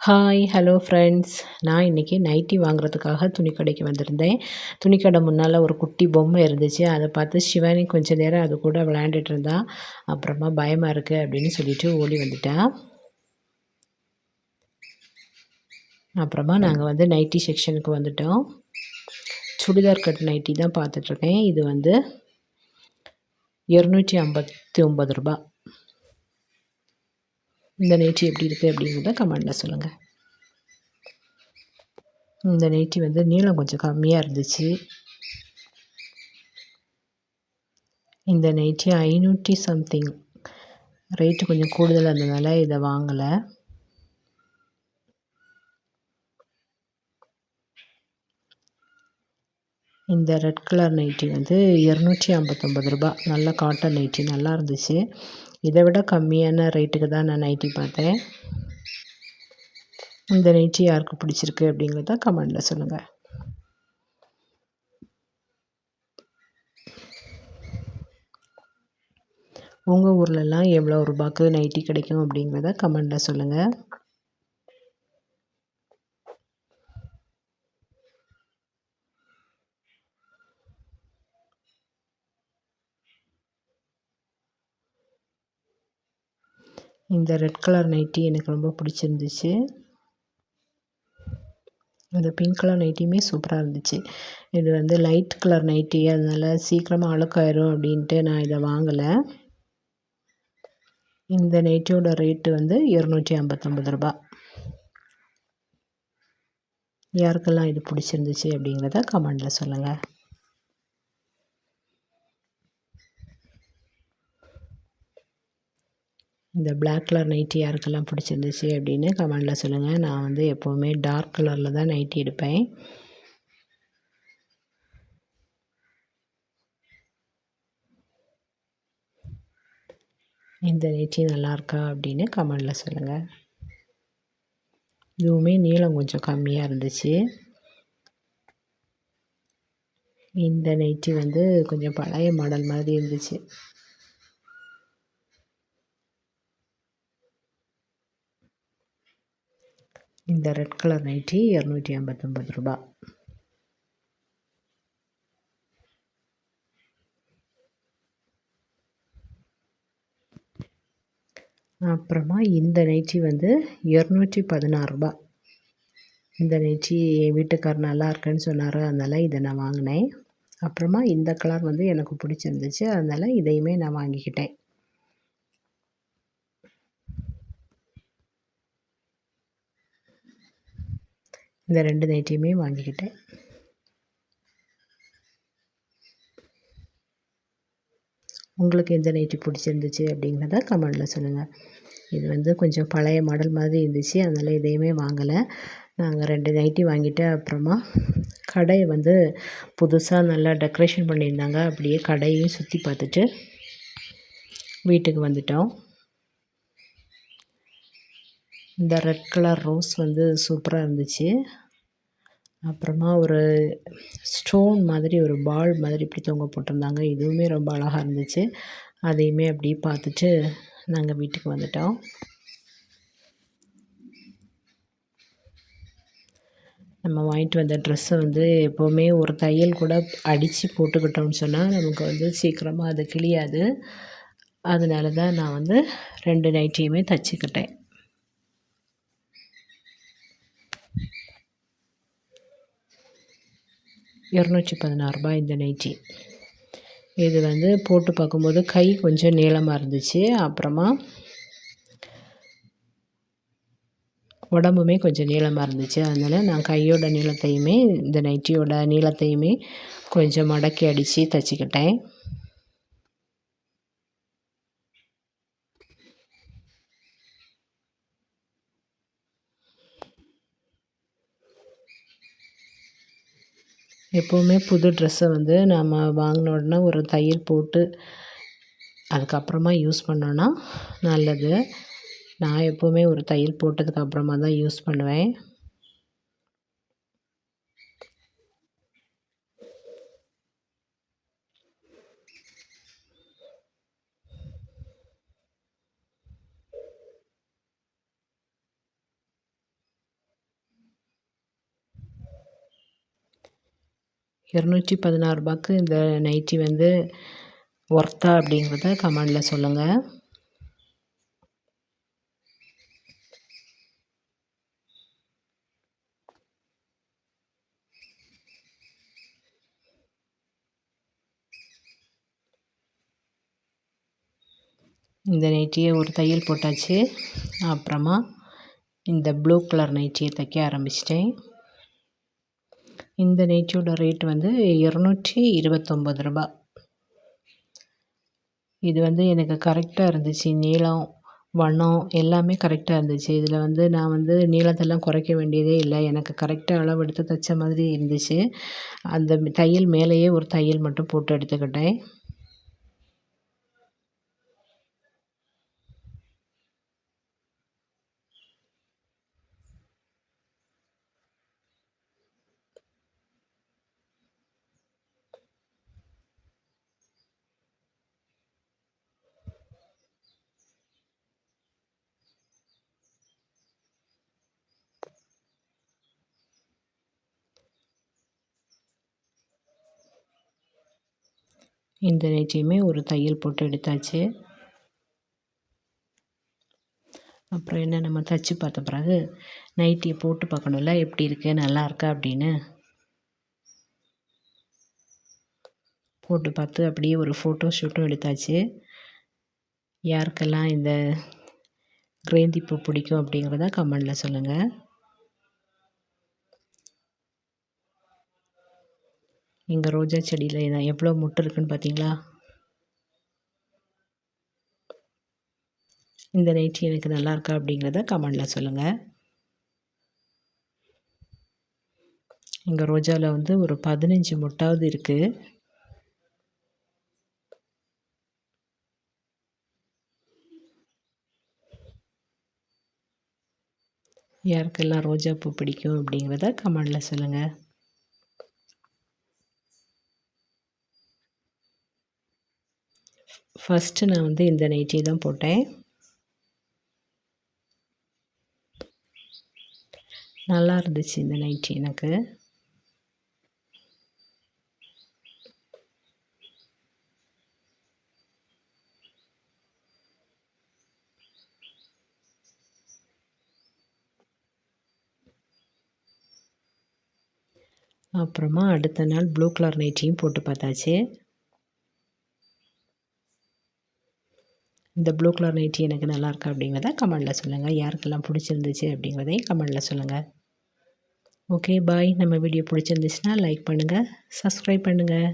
Hi hello friends. நான் இன்றைக்கி nightie வாங்குறதுக்காக துணி கடைக்கு வந்திருந்தேன். துணி கடை முன்னால் ஒரு குட்டி பொம்மை இருந்துச்சு. அதை பார்த்து ஷிவானி கொஞ்ச நேரம் அது கூட விளையாண்டுட்டு இருந்தா. அப்புறமா பயமாக இருக்குது அப்படின்னு சொல்லிட்டு ஓடி வந்துட்டா. அப்புறமா நாங்கள் வந்து நைட்டி செக்ஷனுக்கு வந்துட்டோம். சுடிதார் கட் நைட்டி தான் பார்த்துட்ருக்கேன். இது வந்து ரூ. 259. இந்த நைட்டி எப்படி இருக்குது அப்படிங்கிறத கமெண்டில் சொல்லுங்கள். இந்த நைட்டி வந்து நீளம் கொஞ்சம் கம்மியாக இருந்துச்சு. இந்த நைட்டி 500 சம்திங். ரேட்டு கொஞ்சம் கூடுதலாக இருந்ததுனால இதை வாங்கலை. இந்த ரெட் கலர் நைட்டி வந்து ரூ. 259. நல்ல காட்டன் நைட்டி நல்லா இருந்துச்சு. இதை விட கம்மியான ரேட்டுக்கு தான் நான் நைட்டி பார்த்தேன். இந்த நைட்டி யாருக்கு பிடிச்சிருக்கு அப்படிங்கிறத கமெண்டில் சொல்லுங்கள். உங்கள் ஊர்லெலாம் எவ்வளோ ரூபாய்க்கு நைட்டி கிடைக்கும் அப்படிங்கிறத கமெண்டில் சொல்லுங்கள். இந்த ரெட் கலர் நைட்டி எனக்கு ரொம்ப பிடிச்சிருந்துச்சு. இந்த பிங்க் கலர் நைட்டியுமே சூப்பராக இருந்துச்சு. இது வந்து லைட் கலர் நைட்டி, அதனால் சீக்கிரமாக அழுக்காயிரும் அப்படின்ட்டு நான் இதை வாங்கலை. இந்த நைட்டியோட ரேட்டு வந்து ரூ. 259. யாருக்கெல்லாம் இது பிடிச்சிருந்துச்சு அப்படிங்கிறத கமெண்டில் சொல்லுங்கள். இந்த பிளாக் கலர் நைட்டி யாருக்கெல்லாம் பிடிச்சிருந்துச்சு அப்படின்னு கமெண்டில் சொல்லுங்கள். நான் வந்து எப்போவுமே டார்க் கலரில் தான் நைட்டி எடுப்பேன். இந்த நைட்டி நல்லாயிருக்கா அப்படின்னு கமெண்டில் சொல்லுங்கள். இதுவுமே நீளம் கொஞ்சம் கம்மியாக இருந்துச்சு. இந்த நைட்டி வந்து கொஞ்சம் பழைய மாடல் மாதிரி இருந்துச்சு. இந்த ரெட் கலர் நைட்டி ரூ. 259. அப்புறமா இந்த நைட்டி வந்து ரூ. 216. இந்த நைட்டி என் வீட்டுக்கார் நல்லா இருக்குன்னு சொன்னார், அதனால் இதை நான் வாங்கினேன். அப்புறமா இந்த கலர் வந்து எனக்கு பிடிச்சிருந்துச்சு, அதனால் இதையுமே நான் வாங்கிக்கிட்டேன். இந்த 2 நைட்டியுமே வாங்கிக்கிட்டேன். உங்களுக்கு எந்த நைட்டி பிடிச்சிருந்துச்சு அப்படிங்கிறத கமெண்டில் சொல்லுங்கள். இது வந்து கொஞ்சம் பழைய மாடல் மாதிரி இருந்துச்சு, அதனால் இதையுமே வாங்கலை. நாங்கள் 2 நைட்டி வாங்கிட்டு அப்புறமா கடையை வந்து புதுசாக நல்லா டெக்கரேஷன் பண்ணியிருந்தாங்க. அப்படியே கடையையும் சுற்றி பார்த்துட்டு வீட்டுக்கு வந்துட்டோம். இந்த ரெட் கலர் ரோஸ் வந்து சூப்பராக இருந்துச்சு. அப்புறமா ஒரு ஸ்டோன் மாதிரி ஒரு பால் மாதிரி இப்படி தொங்க போட்டிருந்தாங்க. இதுவுமே ரொம்ப அழகாக இருந்துச்சு. அதையுமே அப்படியே பார்த்துட்டு நாங்கள் வீட்டுக்கு வந்துட்டோம். நம்ம வாங்கிட்டு வந்த ட்ரெஸ்ஸை வந்து எப்போவுமே ஒரு தையல் கூட அடித்து போட்டுக்கிட்டோம்னு சொன்னால் நமக்கு வந்து சீக்கிரமாக அது கிழியாது. அதனால தான் நான் வந்து 2 நைட்டியுமே தைச்சிக்கிட்டேன். ரூ. 216 இந்த நைட்டி. இது வந்து போட்டு பார்க்கும்போது கை கொஞ்சம் நீளமாக இருந்துச்சு. அப்புறமா உடம்புமே கொஞ்சம் நீளமாக இருந்துச்சு. அதனால் நான் கையோட நீளத்தையுமே இந்த நைட்டியோட நீளத்தையுமே கொஞ்சம் மடக்கி அடித்து தைச்சிக்கிட்டேன். எப்போவுமே புது ட்ரெஸ்ஸை வந்து நம்ம வாங்கின உடனே ஒரு தையல் போட்டு அதுக்கப்புறமா யூஸ் பண்ணோன்னா நல்லது. நான் எப்போவுமே ஒரு தையல் போட்டதுக்கு அப்புறமா தான் யூஸ் பண்ணுவேன். ரூ. 216க்கு இந்த நைட்டி வந்து ஒர்த்தா அப்படிங்கிறத கமெண்டில் சொல்லுங்கள். இந்த நைட்டியை ஒரு தையல் போட்டாச்சு. அப்புறமா இந்த ப்ளூ கலர் நைட்டியை தைக்க ஆரம்பிச்சிட்டேன். இந்த நைட்டியோட ரேட் வந்து ரூ. 229. இது வந்து எனக்கு கரெக்டாக இருந்துச்சு. நீளம், வண்ணம் எல்லாமே கரெக்டாக இருந்துச்சு. இதில் வந்து நான் வந்து நீளத்தெல்லாம் குறைக்க வேண்டியதே இல்லை. எனக்கு கரெக்டாக அளவு எடுத்து தைச்ச மாதிரி இருந்துச்சு. அந்த தையல் மேலேயே ஒரு தையல் மட்டும் போட்டு எடுத்துக்கிட்டேன். இந்த நைட்டியுமே ஒரு தையல் போட்டு எடுத்தாச்சு. அப்புறம் என்ன, நம்ம தைச்சி பார்த்த பிறகு நைட்டியை போட்டு பார்க்கணும்ல, எப்படி இருக்குது, நல்லா இருக்கா அப்படின்னு. போட்டு பார்த்து அப்படியே ஒரு ஃபோட்டோ ஷூட்டும் எடுத்தாச்சு. யாருக்கெல்லாம் இந்த கிரேந்தி பூ பிடிக்கும் அப்படிங்கிறத கமெண்டில் சொல்லுங்கள். எங்கள் ரோஜா செடியில் எவ்வளோ மொட்டு இருக்குன்னு பார்த்தீங்களா? இந்த நைட்டி எனக்கு நல்லா இருக்கா அப்படிங்கிறத கமெண்டில் சொல்லுங்கள். எங்கள் ரோஜாவில் வந்து ஒரு 15 மொட்டாவது இருக்குது. யாருக்கெல்லாம் ரோஜா பூ பிடிக்கும் அப்படிங்கிறத கமெண்டில் சொல்லுங்கள். ஃபஸ்ட்டு நான் வந்து இந்த நைட்டி தான் போட்டேன். நல்லா இருந்துச்சு இந்த நைட்டி எனக்கு. அப்புறமா அடுத்த நாள் ப்ளூ கலர் நைட்டியும் போட்டு பார்த்தாச்சு. இந்த ப்ளூ கலர் நைட்டி எனக்கு நல்லா இருக்கா அப்படிங்கிறத கமெண்டில் சொல்லுங்கள். யாருக்கெல்லாம் பிடிச்சிருந்துச்சு அப்படிங்கிறதையும் கமெண்டில் சொல்லுங்கள். Okay bye. நம்ம வீடியோ பிடிச்சிருந்துச்சுன்னா லைக் பண்ணுங்கள், சப்ஸ்கிரைப் பண்ணுங்கள்.